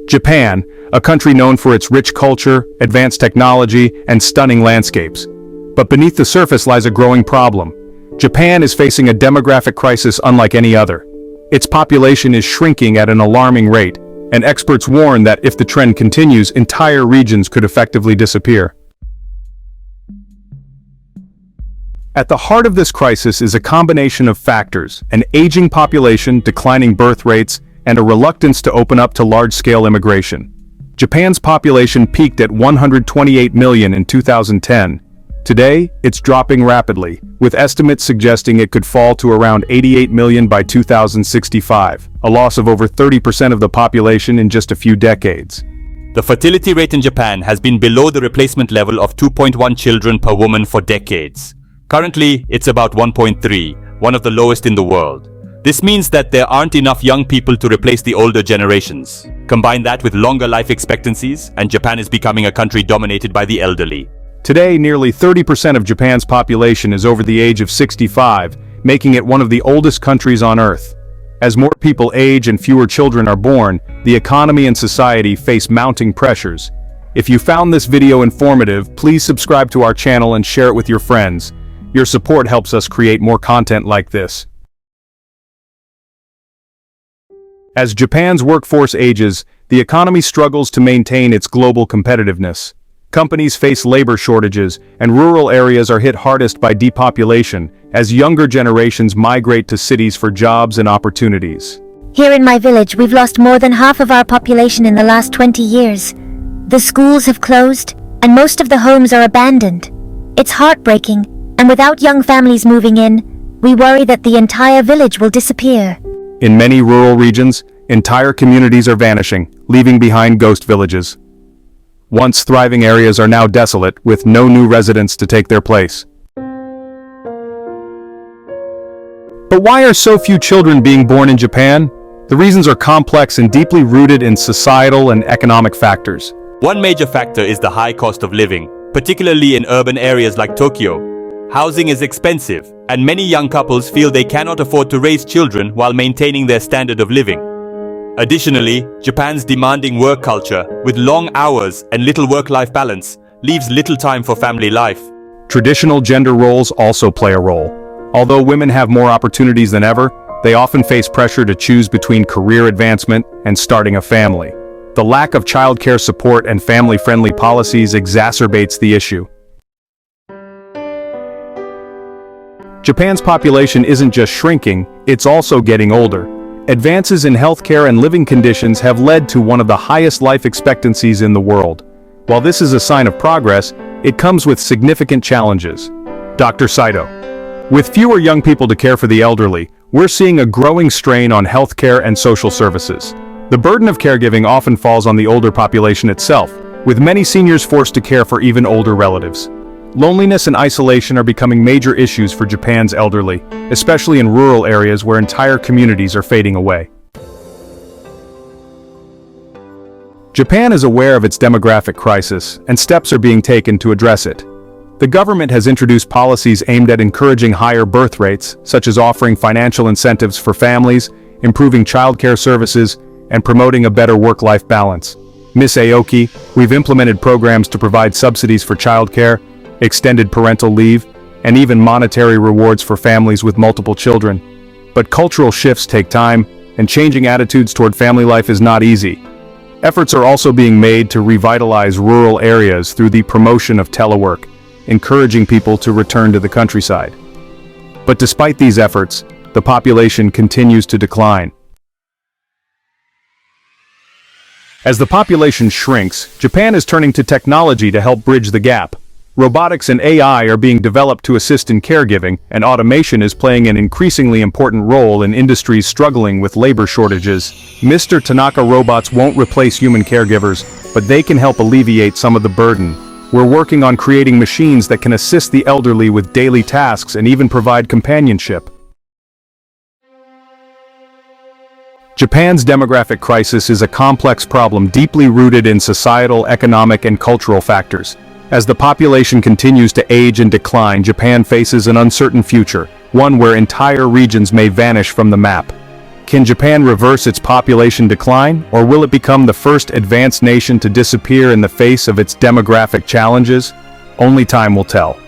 Japan, a country known for its rich culture, advanced technology, and stunning landscapes. But beneath the surface lies a growing problem. Japan is facing a demographic crisis unlike any other. Its population is shrinking at an alarming rate, and experts warn that if the trend continues, entire regions could effectively disappear. At the heart of this crisis is a combination of factors: an aging population, declining birth rates, and a reluctance to open up to large-scale immigration. Japan's population peaked at 128 million in 2010. Today, it's dropping rapidly, with estimates suggesting it could fall to around 88 million by 2065, a loss of over 30% of the population in just a few decades. The fertility rate in Japan has been below the replacement level of 2.1 children per woman for decades. Currently, it's about 1.3, one of the lowest in the world. This means that there aren't enough young people to replace the older generations. Combine that with longer life expectancies, and Japan is becoming a country dominated by the elderly. Today, nearly 30% of Japan's population is over the age of 65, making it one of the oldest countries on Earth. As more people age and fewer children are born, the economy and society face mounting pressures. If you found this video informative, please subscribe to our channel and share it with your friends. Your support helps us create more content like this. As Japan's workforce ages, the economy struggles to maintain its global competitiveness. Companies face labor shortages, and rural areas are hit hardest by depopulation, as younger generations migrate to cities for jobs and opportunities. Here in my village, we've lost more than half of our population in the last 20 years. The schools have closed, and most of the homes are abandoned. It's heartbreaking, and without young families moving in, we worry that the entire village will disappear. In many rural regions, entire communities are vanishing, leaving behind ghost villages. Once thriving areas are now desolate, with no new residents to take their place. But why are so few children being born in Japan? The reasons are complex and deeply rooted in societal and economic factors. One major factor is the high cost of living, particularly in urban areas like Tokyo. Housing is expensive, and many young couples feel they cannot afford to raise children while maintaining their standard of living. Additionally, Japan's demanding work culture, with long hours and little work-life balance, leaves little time for family life. Traditional gender roles also play a role. Although women have more opportunities than ever, they often face pressure to choose between career advancement and starting a family. The lack of childcare support and family-friendly policies exacerbates the issue. Japan's population isn't just shrinking, it's also getting older. Advances in healthcare and living conditions have led to one of the highest life expectancies in the world. While this is a sign of progress, it comes with significant challenges. Dr. Saito. With fewer young people to care for the elderly, we're seeing a growing strain on healthcare and social services. The burden of caregiving often falls on the older population itself, with many seniors forced to care for even older relatives. Loneliness and isolation are becoming major issues for Japan's elderly, especially in rural areas where entire communities are fading away. Japan is aware of its demographic crisis, and steps are being taken to address it. The government has introduced policies aimed at encouraging higher birth rates, such as offering financial incentives for families, improving childcare services, and promoting a better work-life balance. Ms. Aoki, we've implemented programs to provide subsidies for childcare, extended parental leave, and even monetary rewards for families with multiple children. But cultural shifts take time, and changing attitudes toward family life is not easy. Efforts are also being made to revitalize rural areas through the promotion of telework, encouraging people to return to the countryside. But despite these efforts, the population continues to decline. As the population shrinks, Japan is turning to technology to help bridge the gap. Robotics and AI are being developed to assist in caregiving, and automation is playing an increasingly important role in industries struggling with labor shortages. Mr. Tanaka robots won't replace human caregivers, but they can help alleviate some of the burden. We're working on creating machines that can assist the elderly with daily tasks and even provide companionship. Japan's demographic crisis is a complex problem deeply rooted in societal, economic, and cultural factors. As the population continues to age and decline, Japan faces an uncertain future, one where entire regions may vanish from the map. Can Japan reverse its population decline, or will it become the first advanced nation to disappear in the face of its demographic challenges? Only time will tell.